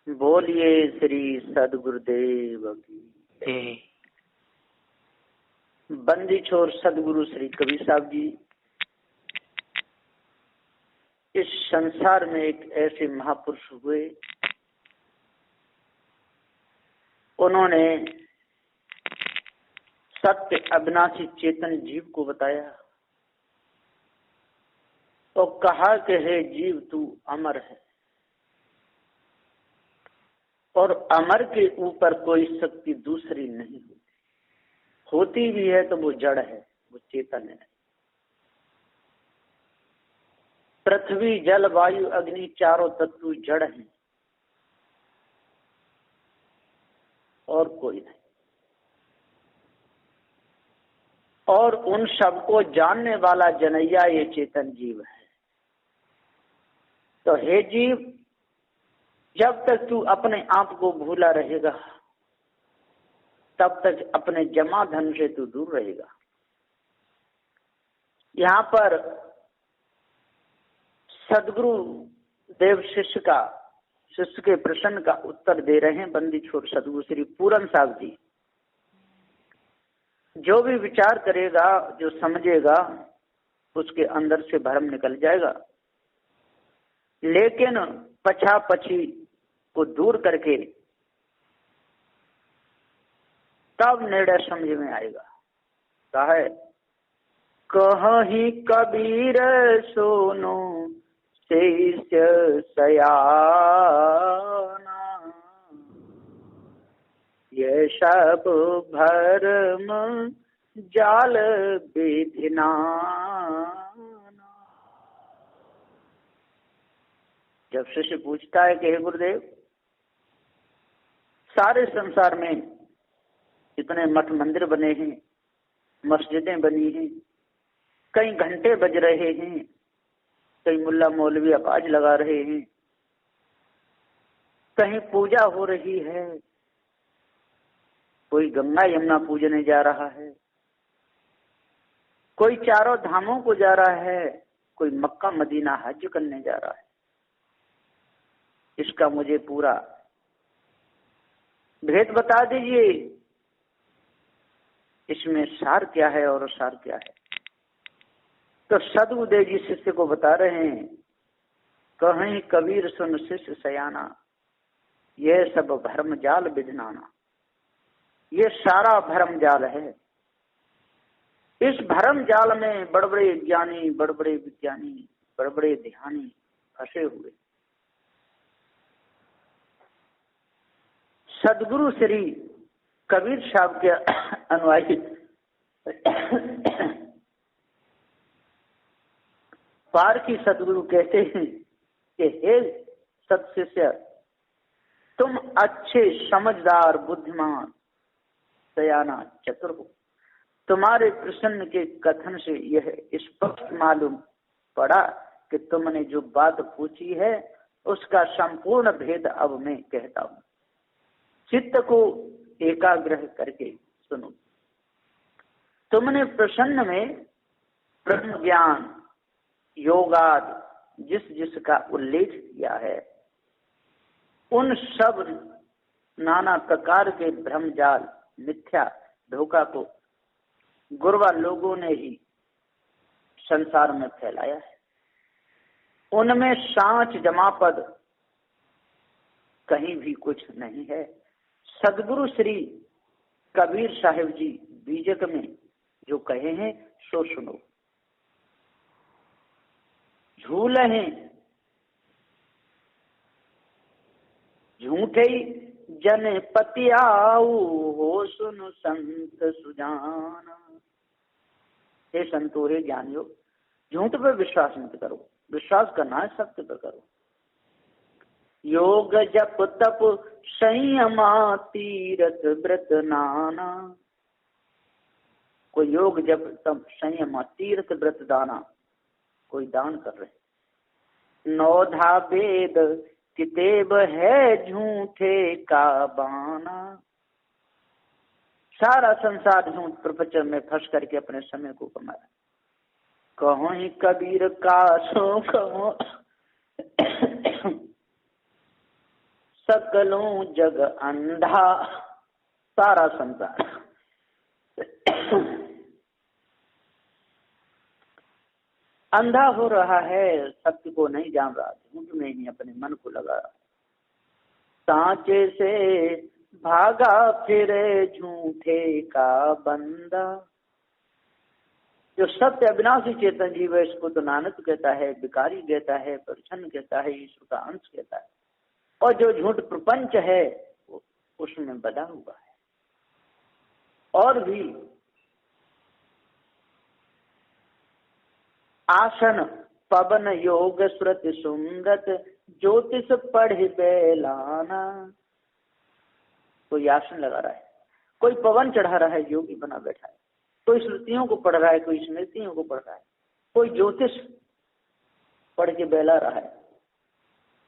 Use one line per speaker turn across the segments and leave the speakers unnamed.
बोलिए श्री सदगुरुदेव की। बंदी छोर सदगुरु श्री कबीर साहब जी इस संसार में एक ऐसे महापुरुष हुए, उन्होंने सत्य अविनाशी चेतन जीव को बताया तो कहा कि हे जीव तू अमर है और अमर के ऊपर कोई शक्ति दूसरी नहीं होती, होती भी है तो वो जड़ है, वो चेतन है। पृथ्वी जल वायु अग्नि चारों तत्व जड़ हैं और कोई नहीं, और उन सबको जानने वाला जनैया ये चेतन जीव है। तो हे जीव, जब तक तू अपने आप को भूला रहेगा तब तक अपने जमा धन से तू दूर रहेगा। यहाँ पर सदगुरु देव शिष्य के प्रश्न का उत्तर दे रहे हैं बंदी छोर सदगुरु श्री पूरन साहब जी। जो भी विचार करेगा, जो समझेगा, उसके अंदर से भ्रम निकल जाएगा, लेकिन पछा पछी को दूर करके तब निर्णय समझ में आएगा। कहा है, कहीं कबीर सोनो शिष्य सयाना, ये सब भरम जाल विधिना। जब शिष्य पूछता है कि हे गुरुदेव, सारे संसार में इतने मठ मंदिर बने हैं, मस्जिदें बनी हैं, कई घंटे बज रहे हैं, कई मुल्ला मौलवी आवाज लगा रहे हैं, कहीं पूजा हो रही है, कोई गंगा यमुना पूजने जा रहा है, कोई चारों धामों को जा रहा है, कोई मक्का मदीना हज करने जा रहा है। इसका मुझे पूरा भेद बता दीजिए, इसमें सार क्या है और सार क्या है। तो सदगुरुदेव जी शिष्य को बता रहे हैं, कहीं कबीर सुन शिष्य सयाना, यह सब भरम जाल विधनाना। ये सारा भरम जाल है। इस भरम जाल में बड़े बड़े ज्ञानी, बड़े बड़े विज्ञानी, बड़े बड़े ध्यानी फंसे हुए। सदगुरु श्री कबीर साहब के अनुयायी पारखी सदगुरु कहते हैं कि हे सत्शिष्य, तुम अच्छे समझदार बुद्धिमान सयाना चतुर हो। तुम्हारे प्रसन्न के कथन से यह स्पष्ट मालूम पड़ा कि तुमने जो बात पूछी है उसका संपूर्ण भेद अब मैं कहता हूँ। चित्त को एकाग्र करके सुनो। तुमने प्रसन्न में ब्रह्म ज्ञान, योगाद जिस जिसका उल्लेख किया है, उन सब नाना प्रकार के भ्रमजाल, मिथ्या धोखा को गुरवा लोगों ने ही संसार में फैलाया है। उनमें सांच जमापद कहीं भी कुछ नहीं है। सदगुरु श्री कबीर साहिब जी बीजक में जो कहे हैं सो सुनो। झूले हैं झूठे जन पतियाऊ, हो सुन संत सुजाना। हे संतो, हे ज्ञानियों, झूठ पे विश्वास मत करो, विश्वास करना है सत्य पर करो। योग जप तप संयमा तीरथ व्रत नाना। कोई योग जप तप संयम तीर्थ व्रत दाना, कोई दान कर रहे। नौधा वेद कितेब है झूठे का बाना। सारा संसार झूठ प्रपंच में फंस करके अपने समय को कमाया। कहो ही कबीर का सो कहो सकलों जग अंधा, सारा संसार अंधा हो रहा है, सत्य को नहीं जान रहा, झूठ में ही अपने मन को लगा रहा, सांचे से भागा फिरे झूठे का बंदा। जो सत्य अविनाशी चेतन जीव है, इसको तो नानक कहता है, भिखारी कहता है, परिछन्न कहता है, ईश्वर का अंश कहता है। और जो झूठ प्रपंच है उसमें बधा हुआ है। और भी आसन पवन योग श्रुति सुंगत, ज्योतिष पढ़ बेलाना। कोई आसन लगा रहा है, कोई पवन चढ़ा रहा है, योगी बना बैठा है, कोई श्रुतियों को पढ़ रहा है, कोई स्मृतियों को पढ़ रहा है, कोई ज्योतिष पढ़ के बेला रहा है।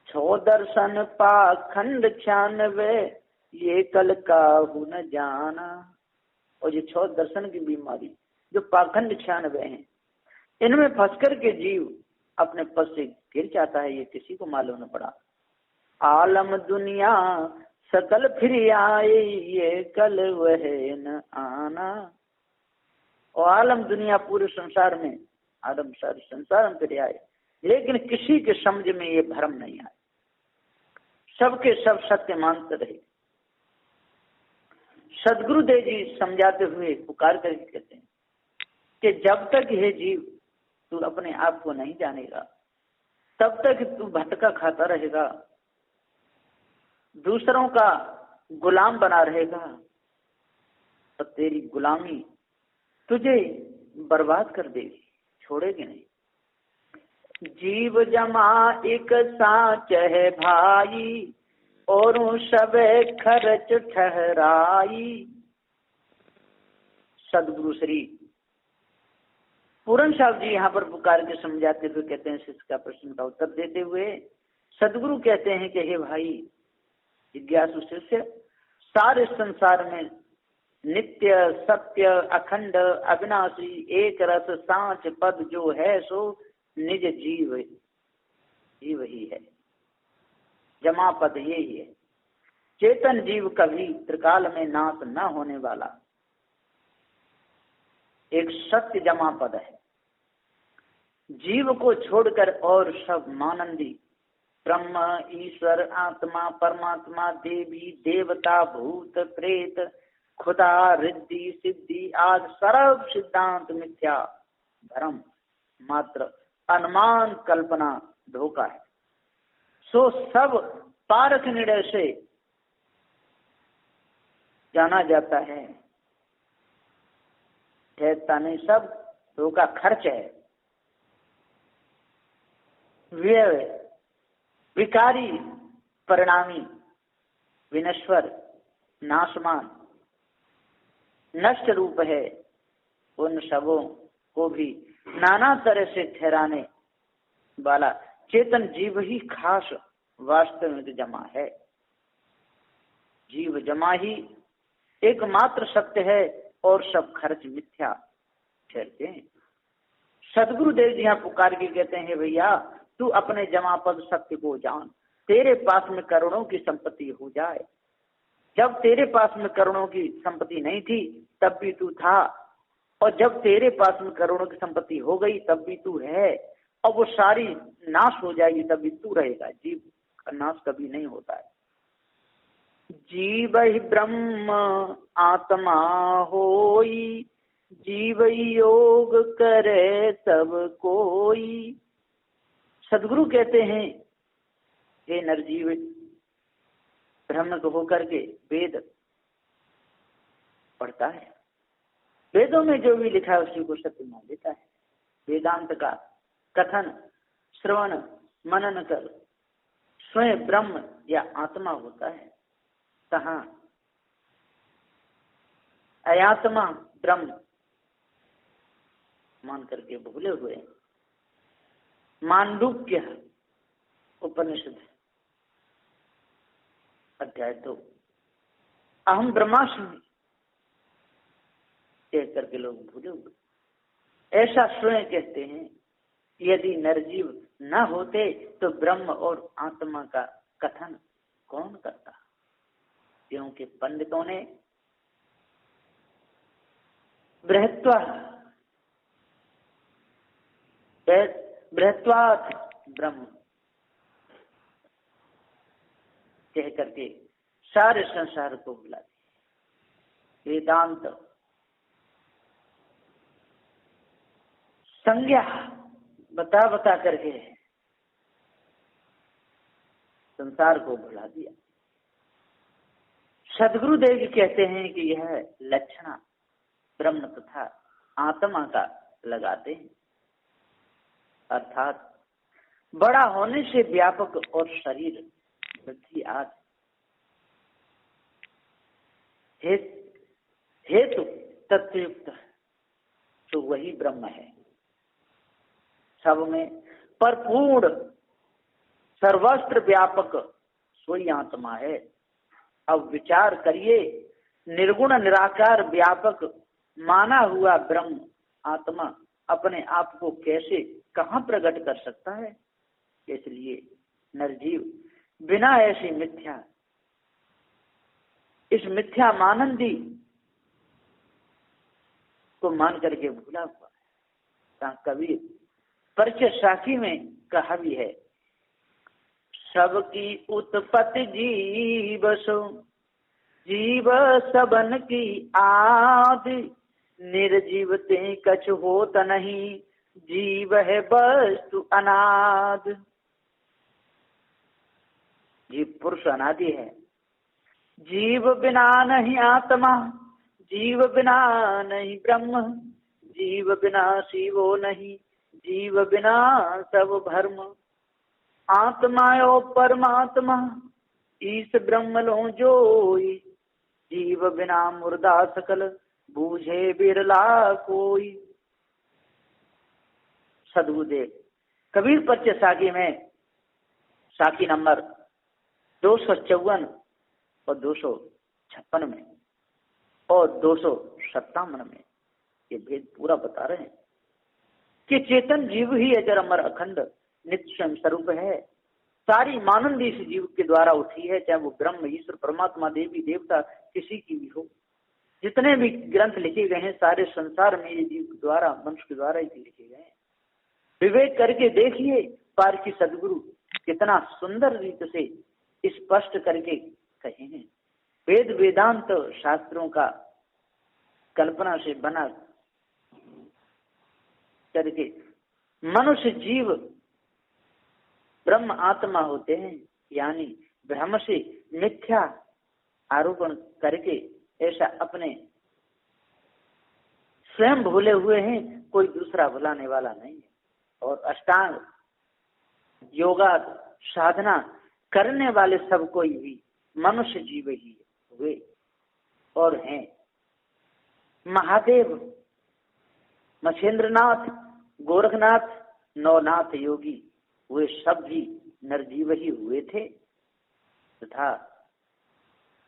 छो दर्शन पाखंड 96, ये कल काहू न जाना। और ये छो दर्शन की बीमारी, जो पाखंड 96 हैं, इनमें फंस कर के जीव अपने पद से गिर जाता है, ये किसी को मालूम न पड़ा। आलम दुनिया सकल फिर आए, ये कल वह न आना। और आलम दुनिया पूरे संसार में, आलम सारे संसार में फिर आए, लेकिन किसी के समझ में ये भ्रम नहीं आए, सबके सब सत्य मानते रहे। सदगुरुदेव जी समझाते हुए पुकार करके कहते हैं कि जब तक हे जीव तू अपने आप को नहीं जानेगा, तब तक तू भटका खाता रहेगा, दूसरों का गुलाम बना रहेगा, तो तेरी गुलामी तुझे बर्बाद कर देगी, छोड़ेगी नहीं। जीव जमा एक साच है भाई, और सब खर्च ठहराई। सदगुरु श्री पूरन साहब जी यहाँ पर पुकार के समझाते हुए कहते हैं, शिष्य का प्रश्न का उत्तर देते हुए सदगुरु कहते हैं कि हे भाई जिज्ञासु शिष्य, सारे संसार में नित्य सत्य अखंड अविनाशी एक रस सांच पद जो है सो निज जीव जीव ही है, जमा पद ये ही है। चेतन जीव कभी त्रिकाल में नाश न होने वाला एक सत्य जमा पद है। जीव को छोड़कर और सब मानंदी ब्रह्म ईश्वर आत्मा परमात्मा देवी देवता भूत प्रेत खुदा रिद्धि सिद्धि आदि सर्व सिद्धांत मिथ्या धर्म मात्र अनुमान कल्पना धोखा है। सो सब पारख निर्णय से जाना जाता है, ठहरता नहीं, सब धोखा खर्च है। व्यय विकारी परिणामी विनश्वर नाशमान नष्ट रूप है। उन सबों को भी नाना तरह से ठहराने वाला चेतन जीव ही खास वास्तविक जमा है। जीव जमा ही एकमात्र सत्य है और सब खर्च मिथ्या ठहरते हैं। सदगुरुदेव जी यहाँ पुकार के कहते हैं, भैया तू अपने जमा पद सत्य को जान, तेरे पास में करोड़ों की संपत्ति हो जाए। जब तेरे पास में करोड़ों की संपत्ति नहीं थी तब भी तू था, और जब तेरे पास में करोड़ों की संपत्ति हो गई तब भी तू है, और वो सारी नाश हो जाएगी तब भी तू रहेगा। जीव का नाश कभी नहीं होता है। जीव ही ब्रह्म आत्मा होई, जीव योग करे सब कोई। सदगुरु कहते हैं, हे नरजीव ब्रह्म को होकर के वेद पढ़ता है, वेदों में जो भी लिखा है उसी को सत्य मान लेता है। वेदांत का कथन श्रवण मनन कर स्वयं ब्रह्म या आत्मा होता है, कहाँ अयात्मा ब्रह्म मान करके भूले हुए। मांडुक्य उपनिषद अध्याय 2 अहम ब्रह्मास्मि कह करके लोग भूले हुए। ऐसा स्वयं कहते हैं। यदि नरजीव न होते तो ब्रह्म और आत्मा का कथन कौन करता। के पंडितों ने बृहत्वात् ब्रह्म कह करके सारे संसार को बुला दिया। वेदांत संज्ञा बता बता करके संसार को भुला दिया। सदगुरुदेव जी कहते हैं कि यह लक्षण ब्रह्म तथा आत्मा का लगाते हैं, अर्थात बड़ा होने से व्यापक और शरीर पृथ्वी आदि हेतु तत्वयुक्त तो वही ब्रह्म है, सब में परिपूर्ण सर्वस्त्र व्यापक सोई आत्मा है। अब विचार करिए, निर्गुण निराकार व्यापक माना हुआ ब्रह्म आत्मा अपने आप को कैसे कहाँ प्रकट कर सकता है? इसलिए नरजीव बिना ऐसी मिथ्या, इस मिथ्या मानंदी को मान करके भूला हुआ है। कबीर परिचय साखी में कहा भी है, सबकी उत्पत्ति जीव सो, जीव सबन की आदि, निर्जीव ते कछ होत नहीं, जीव है वस्तु अनाद। जीव पुरुष अनादि है, जीव बिना नहीं आत्मा, जीव बिना नहीं ब्रह्म, जीव बिना शिवो नहीं, जीव बिना सब भर्म। आत्मा ओ परमात्मा ईस ब्रह्म लो जोई, जीव बिना मुर्दा सकल बूझे बिरला कोई। सदगुरुदेव कबीर परिचय साखी में, साखी नंबर 254 और 256 में और 257 में ये भेद पूरा बता रहे हैं कि चेतन जीव ही अजर अमर अखंड नित्य स्वयं स्वरूप है। सारी मानंदी इस जीव के द्वारा उठी है, चाहे वो ब्रह्म ईश्वर परमात्मा देवी देवता किसी की भी हो। जितने भी ग्रंथ लिखे गए हैं सारे संसार में ये जीव के द्वारा, मनुष्य के द्वारा ही लिखे गए हैं। विवेक करके देखिए, पारखी सदगुरु कितना सुंदर रीत से स्पष्ट करके कहे हैं। वेद वेदांत शास्त्रों का कल्पना से बना करके मनुष्य जीव ब्रह्म आत्मा होते हैं, यानी ब्रह्म से मिथ्या आरोपण करके ऐसा अपने स्वयं भूले हुए हैं, कोई दूसरा भुलाने वाला नहीं है। और अष्टांग योगा साधना करने वाले सब कोई भी मनुष्य जीव ही हुए और हैं। महादेव, मछेंद्रनाथ, गोरखनाथ, नवनाथ योगी वे सब भी नरजीव ही हुए थे तथा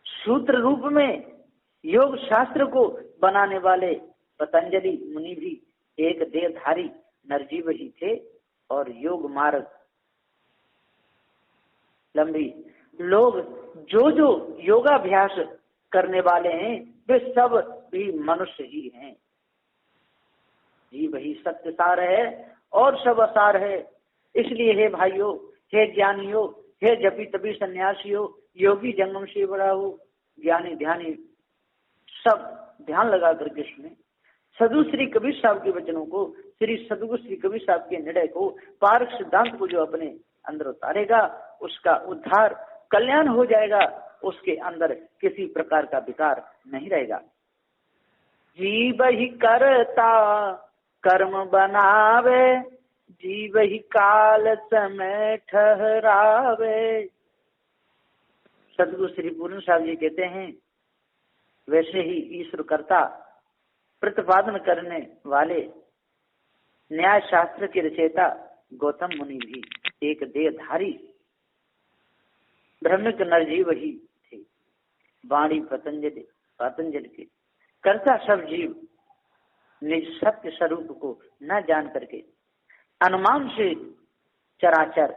सूत्र रूप में योग शास्त्र को बनाने वाले पतंजलि मुनि भी एक देहधारी नरजीव ही थे। और योग मार्ग लंबी लोग जो जो योगाभ्यास करने वाले हैं वे सब भी मनुष्य ही हैं। जीव ही सत्य सार है और सब असार है। इसलिए हे भाइयों, हे ज्ञानियों, हे जपी तपी सन्यासियों, योगी जंगम से बड़ा हो, ज्ञानी ध्यानी सब ध्यान लगा करके सुने। सदगुरु श्री कबीर साहब के वचनों को, श्री सदगुरु श्री कबीर साहब के निर्णय को, पारक सिद्धांत को जो अपने अंदर उतारेगा उसका उद्धार कल्याण हो जाएगा। उसके अंदर किसी प्रकार का विकार नहीं रहेगा। जीव ही करता कर्म बनावे, जीव ही काल समय ठहरावे। सदगुरु श्री पूर्ण साहब जी कहते हैं, वैसे ही ईश्वर कर्ता प्रतिपादन करने वाले न्याय शास्त्र के रचयिता गौतम मुनि भी एक देहधारी ब्रह्मिक नरजीव ही थे। वाणी पतंजलि के कर्ता सब जीव निज सत्य स्वरूप को न जान करके अनुमान से चराचर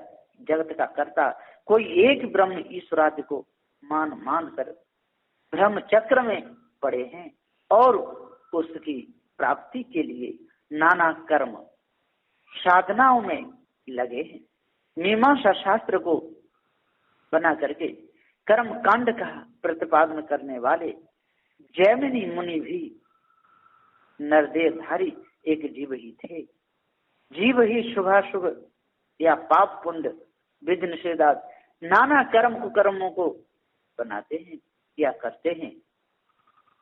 जगत का कर्ता कोई एक ब्रह्म ईश्वरादि को मान कर भ्रम चक्र में पड़े हैं और उसकी प्राप्ति के लिए नाना कर्म साधनाओं में लगे हैं। मीमांसा शास्त्र को बना करके कर्म कांड का प्रतिपादन करने वाले जैमिनी मुनि भी नरदेहधारी एक जीव ही थे। जीव ही शुभाशुभ या पाप पुण्य विधि निषेधात नाना कर्म कुकर्मों को बनाते हैं या करते हैं।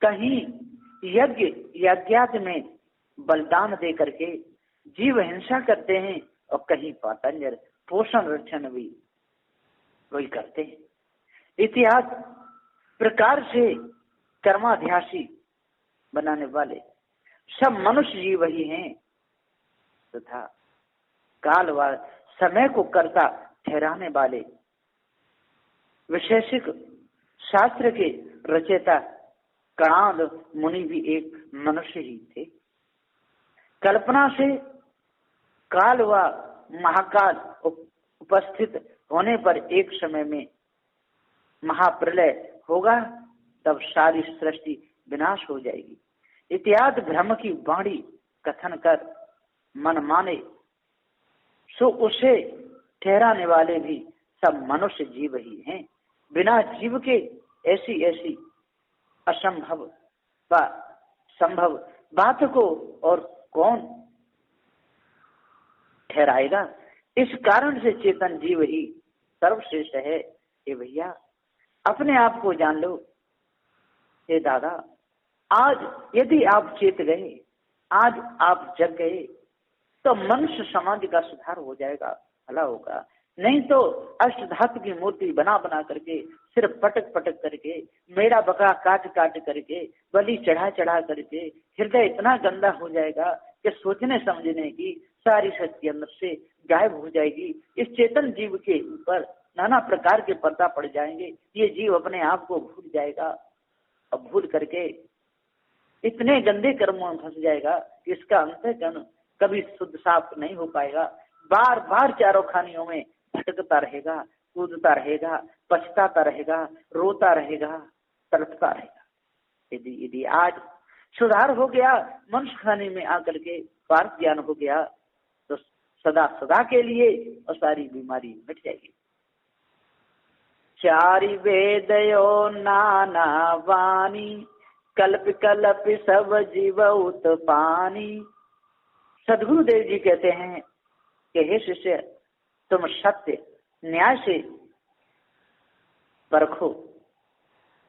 कहीं यज्ञ यज्ञात में बलिदान दे करके जीव हिंसा करते हैं और कहीं पातंजल पोषण रक्षण भी वही करते हैं। इतिहास प्रकार से कर्माध्यासी बनाने वाले सब मनुष्य जीव ही हैं तथा काल व समय को कर्ता ठहराने वाले वैशेषिक शास्त्र के रचयिता कणाद मुनि भी एक मनुष्य ही थे। कल्पना से काल व महाकाल उपस्थित होने पर एक समय में महाप्रलय होगा, तब सारी सृष्टि विनाश हो जाएगी। इत्यादि भ्रम की वाणी कथन कर मन माने सो उसे ठहराने वाले भी सब मनुष्य जीव ही हैं। बिना जीव के ऐसी ऐसी असंभव व संभव बात को और कौन ठहराएगा। इस कारण से चेतन जीव ही सर्वश्रेष्ठ है। हे भैया, अपने आप को जान लो। हे दादा, आज यदि आप चेत गए, आज आप जग गए, तो मनुष्य समाज का सुधार हो जाएगा, भला होगा। नहीं तो अष्टधातु की मूर्ति बना बना करके, सिर्फ पटक पटक करके, मेरा बका काट काट करके, बलि चढ़ा चढ़ा करके हृदय इतना गंदा हो जाएगा कि सोचने समझने की सारी शक्ति अंदर से गायब हो जाएगी। इस चेतन जीव के ऊपर नाना प्रकार के पर्दा पड़ जाएंगे। ये जीव अपने आप को भूल जाएगा और भूल करके इतने गंदे कर्मों में फंस जाएगा कि इसका अंतःकरण कभी शुद्ध साफ नहीं हो पाएगा। बार बार चारों खानियों में भटकता रहेगा, कूदता रहेगा, पछताता रहेगा, रोता रहेगा, तड़पता रहेगा। यदि आज सुधार हो गया, मनुष्य खाने में आकर के पार्थ ज्ञान हो गया, तो सदा सदा के लिए और सारी बीमारी मिट जाएगी। चारि वेदयो नाना वाणी, कल्प कल्प सब जीव उत्पानी। सदगुरुदेव जी कहते हैं कि हे शिष्य, तुम सत्य न्याय से परखो,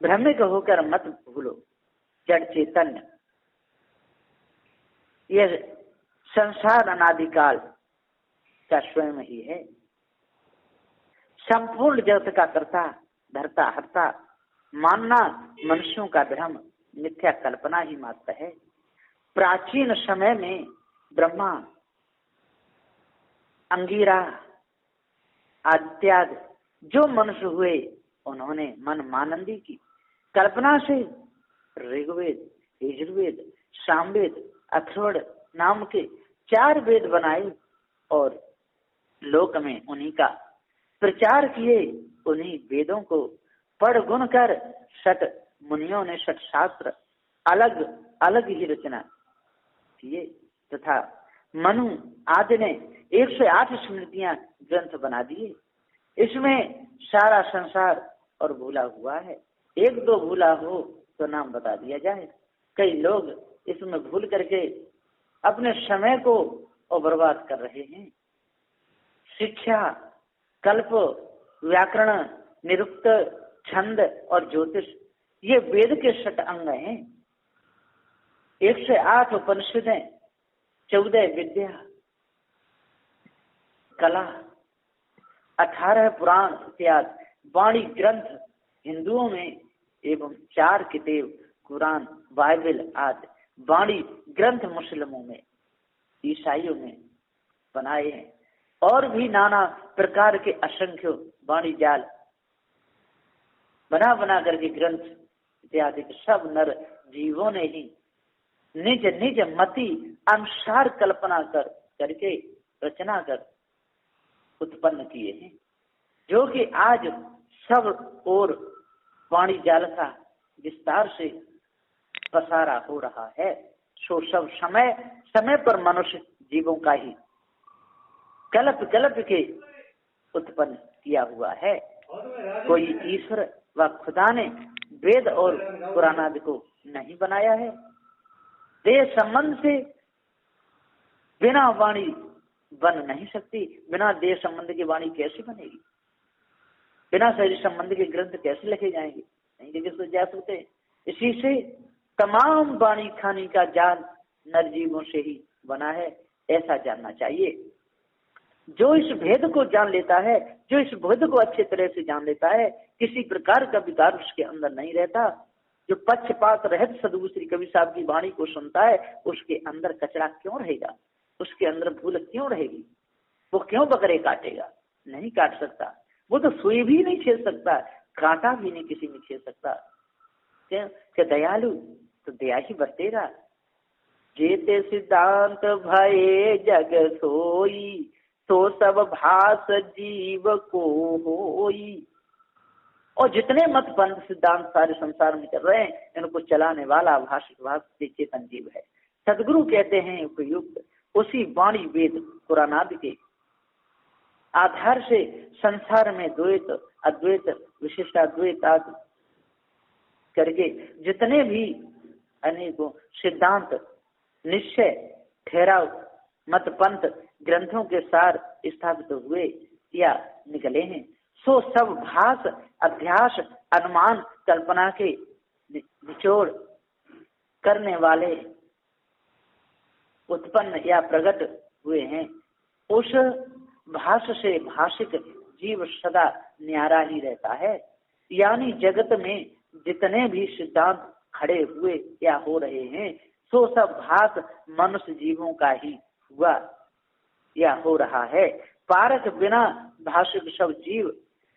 भ्रमिक होकर मत भूलो। जड़ चैतन्य यह संसार अनादिकाल का स्वयं ही है। संपूर्ण जगत का कर्ता धरता हरता मानना मनुष्यों का भ्रम मिथ्या कल्पना ही मात्र है। प्राचीन समय में ब्रह्मा, अंगिरा आदित्यादि जो मनुष्य हुए, उन्होंने मन मानंदी की कल्पना से ऋग्वेद, यजुर्वेद, सामवेद, अथर्वण नाम के 4 वेद बनाए और लोक में उन्हीं का प्रचार किए। उन्हीं वेदों को पढ़ गुण कर सत मुनियों ने सत शास्त्र अलग अलग ही रचना किए तथा मनु आदि ने 108 स्मृतियां ग्रंथ बना दिए। इसमें सारा संसार और भूला हुआ है। एक दो भूला हो तो नाम बता दिया जाए। कई लोग इसमें भूल करके अपने समय को और बर्बाद कर रहे हैं। शिक्षा, कल्प, व्याकरण, निरुक्त, छंद और ज्योतिष ये वेद के 6 अंग हैं। 108 उपनिषदें, 14 विद्या, कला, 18 पुराण इत्यादि वाणी ग्रंथ हिंदुओं में एवं 4 किताब कुरान, बाइबल आदि वाणी ग्रंथ मुस्लिमों में, ईसाइयों में बनाए हैं। और भी नाना प्रकार के असंख्य वाणी जाल बना बना करके ग्रंथ इत्यादि सब नर जीवों ने ही निज निज मति अनुसार कल्पना करके रचना कर उत्पन्न किए हैं, जो कि आज सब और वाणी जाल का विस्तार से पसारा हो रहा है। सो सब समय समय पर मनुष्य जीवों का ही कल्प कल्प के उत्पन्न किया हुआ है। कोई ईश्वर व खुदा ने वेद और पुराण आदि को नहीं बनाया है। देह संबंध से बिना वाणी बन नहीं सकती। बिना देह संबंध की वाणी कैसे बनेगी? बिना शरीर संबंध के ग्रंथ कैसे लिखे जाएंगे? नहीं लिखे तो जा सकते। इसी से तमाम वाणी खानी का जाल नरजीवों से ही बना है, ऐसा जानना चाहिए। जो इस भेद को जान लेता है, जो इस भेद को अच्छे तरह से जान लेता है, किसी प्रकार का विकार उसके अंदर नहीं रहता। जो पक्षपात रहित सदगुरु श्री कबीर साहब की वाणी को सुनता है, उसके अंदर कचरा क्यों रहेगा? उसके अंदर भूल क्यों रहेगी? वो क्यों बकरे काटेगा? नहीं काट सकता। वो तो सुई भी नहीं छेड़ सकता, कांटा भी नहीं किसी में छेड़ सकता। क्या दयालु तो दया ही बरतेगा। जेते सिद्धांत भये जग सोई, तो सब भास जीव को होई। और जितने मत पंथ सिद्धांत सारे संसार में चल रहे हैं, इनको चलाने वाला भाषिक भाषिक चेतन जीव है। सदगुरु कहते हैं उपयुक्त उसी वाणी वेद पुराण आदि के आधार से संसार में द्वैत अद्वैत विशिष्टाद्वैत आदि करके जितने भी अनेकों सिद्धांत निश्चय ठहराव मत पंथ ग्रंथों के सार स्थापित हुए या निकले हैं, सो सब भास अध्यास अनुमान कल्पना के निचोड़ करने वाले उत्पन्न या प्रकट हुए हैं। उस भाष से भाषिक जीव सदा न्यारा ही रहता है। यानी जगत में जितने भी सिद्धांत खड़े हुए या हो रहे हैं, सो सब भाष मनुष्य जीवों का ही हुआ या हो रहा है। पारक बिना भाषिक सब जीव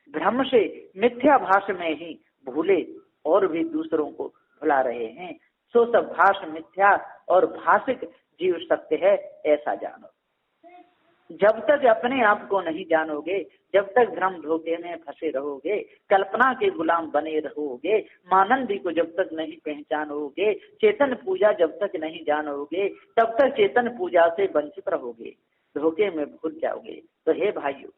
भ्रम से मिथ्या भाष में ही भूले और भी दूसरों को भुला रहे हैं। सो सब भाष मिथ्या और भाषिक जीव सत्य है, ऐसा जानो। जब तक अपने आप को नहीं जानोगे, जब तक भ्रम धोखे में फंसे रहोगे, कल्पना के गुलाम बने रहोगे, मानंदी को जब तक नहीं पहचानोगे, चेतन पूजा जब तक नहीं जानोगे, तब तक चेतन पूजा से वंचित रहोगे, धोखे में भूल जाओगे। तो हे भाइयों,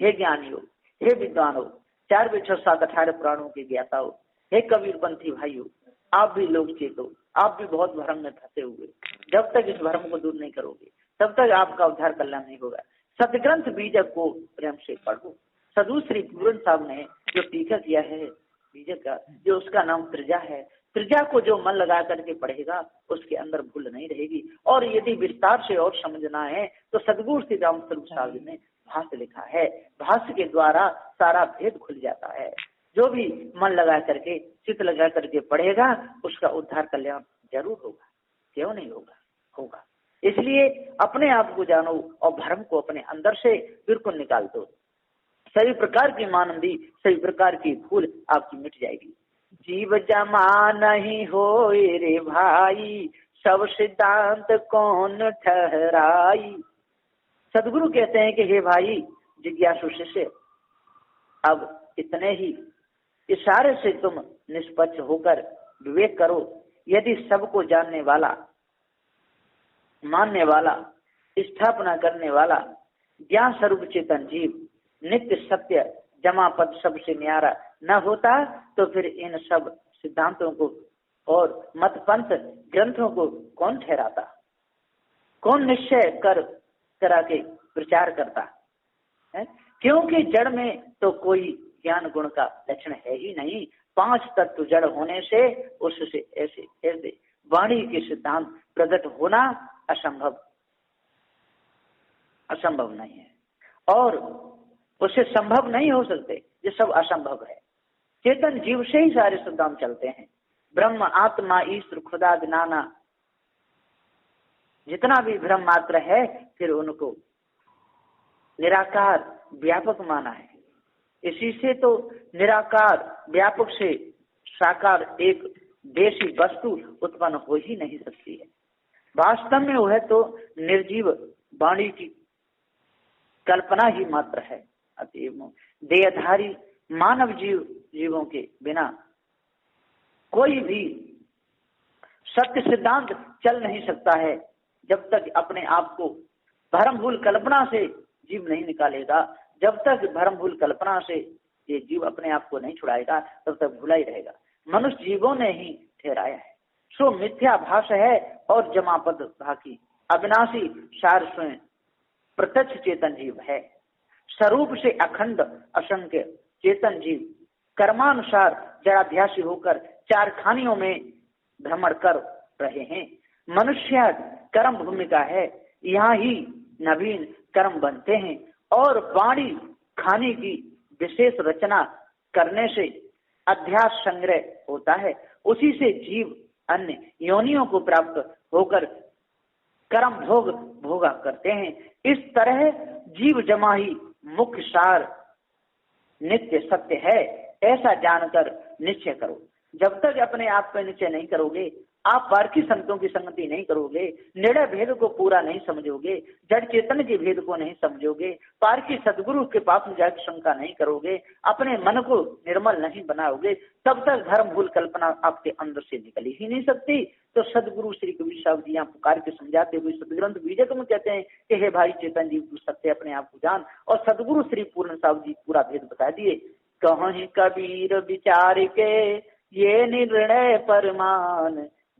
हे ज्ञानियों, हे विद्वानों, 4 वेद 6 7 18 पुराणों के ज्ञाताओं, हे कबीरपंथी भाइयों, आप भी लोग चेतो। आप भी बहुत भ्रम में फंसे हुए। जब तक इस भ्रम को दूर नहीं करोगे, तब तक आपका उद्धार कल्याण नहीं होगा। सतग्रंथ बीजक को प्रेम से पढ़ो। सदगुरु श्री पूरन साहब ने जो टीका किया है बीजक का, जो उसका नाम त्रिजा है, त्रिजा को जो मन लगा करके पढ़ेगा, उसके अंदर भूल नहीं रहेगी। और यदि विस्तार से और समझना है तो सदगुरु श्री राम स्वरूप साहब ने भाष्य लिखा है। भाष्य के द्वारा सारा भेद खुल जाता है। जो भी मन लगा करके चित्त लगा करके पढ़ेगा, उसका उद्धार कल्याण जरूर होगा। क्यों नहीं होगा? होगा। इसलिए अपने आप को जानो और भ्रम को अपने अंदर से बिल्कुल निकाल दो। सभी प्रकार की मानंदी, सभी प्रकार की भूल आपकी मिट जाएगी। जीव जमा नहीं हो रे भाई, सब सिद्धांत कौन ठहराई। सदगुरु कहते हैं कि हे भाई जिज्ञासु शिष्य, अब इतने ही इशारे से तुम निष्पक्ष होकर विवेक करो। यदि सबको जानने वाला, मानने वाला, स्थापना करने वाला ज्ञान स्वरूप चेतन जीव नित्य सत्य जमा पद सबसे न्यारा न होता, तो फिर इन सब सिद्धांतों को और मत पंथ ग्रंथों को कौन ठहराता? कौन निश्चय करा के प्रचार करता है? क्योंकि जड़ में तो कोई ज्ञान गुण का लक्षण है ही नहीं। 5 तत्व जड़ होने से उससे ऐसे ऐसे वाणी के सिद्धांत प्रकट होना असंभव नहीं है, और उससे संभव नहीं हो सकते। ये सब असंभव है। चेतन जीव से ही सारे सिद्धांत चलते हैं। ब्रह्म आत्मा ईश्वर खुदा नाना जितना भी ब्रह्म मात्र है, फिर उनको निराकार व्यापक माना है। इसी से तो निराकार व्यापक से साकार एक देशी वस्तु उत्पन्न हो ही नहीं सकती है। वास्तव में वह तो निर्जीव वाणी की कल्पना ही मात्र है। अतएव देहधारी मानव जीवों के बिना कोई भी सत्य सिद्धांत चल नहीं सकता है जब तक अपने आप को भ्रम भूल कल्पना से जीव नहीं निकालेगा। जब तक भ्रम भूल कल्पना से ये जीव अपने आप को नहीं छुड़ाएगा तब तक भूला ही रहेगा। मनुष्य जीवों ने ही ठहराया है, सो मिथ्या भाष है और जमापद भाकी, अविनाशी सार स्वयं प्रत्यक्ष चेतन जीव है। स्वरूप से अखंड असंख्य चेतन जीव कर्मानुसार जड़ाध्यासी होकर चार खानियों में भ्रमण कर रहे हैं। मनुष्य कर्म भूमिका है, यहाँ ही नवीन कर्म बनते हैं और वाणी खाने की विशेष रचना करने से अध्यास संग्रह होता है। उसी से जीव अन्य योनियों को प्राप्त होकर कर्म भोगा करते हैं। इस तरह जीव जमा ही मुख्य सार नित्य सत्य है, ऐसा जानकर निश्चय करो। जब तक अपने आप पर निश्चय नहीं करोगे, आप पारखी संतों की संगति नहीं करोगे, निर्णय भेद को पूरा नहीं समझोगे, जड़ चेतन के भेद को नहीं समझोगे, पारखी सदगुरु के पास में जाकर शंका नहीं करोगे, अपने मन को निर्मल नहीं बनाओगे, तब तक धर्म भूल कल्पना आपके अंदर से निकल ही नहीं सकती। तो सदगुरु श्री कबीर साहब जी यहाँ पुकार के समझाते हुए सदग्रंथ बीजक में कहते हैं कि हे भाई चेतन जीव तू सत्य अपने आप को जान। और सदगुरु श्री पूर्ण साहब जी पूरा भेद बता दिए। कहीं कबीर विचार के ये निर्णय परमान,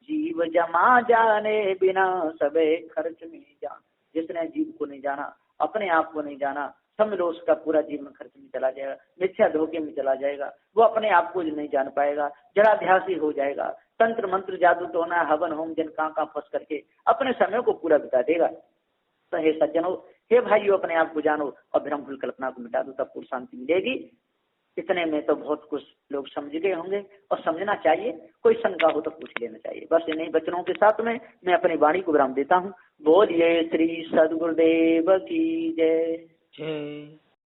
जीव जमा जाने बिना सबे खर्च में जान। जिसने जीव को नहीं जाना, अपने आप को नहीं जाना, समझ लो उसका पूरा जीवन खर्च में चला जाएगा, मिथ्या धोखे में चला जाएगा। वो अपने आप को नहीं जान पाएगा, जड़ाध्यासी हो जाएगा, तंत्र मंत्र जादू टोना हवन होम जन कहाँ फंस करके अपने समय को पूरा बिता देगा। तो हे सज्जनों, हे भाइयों, अपने आप को जानो और भ्रम भूल कल्पना को मिटा दो, तब पूर्ण शांति मिलेगी। इतने में तो बहुत कुछ लोग समझ गए होंगे और समझना चाहिए। कोई शंका हो तो पूछ लेना चाहिए। बस इन्हीं वचनों के साथ में मैं अपनी वाणी को विराम देता हूँ। बोलिए श्री सद्गुरुदेव की जय।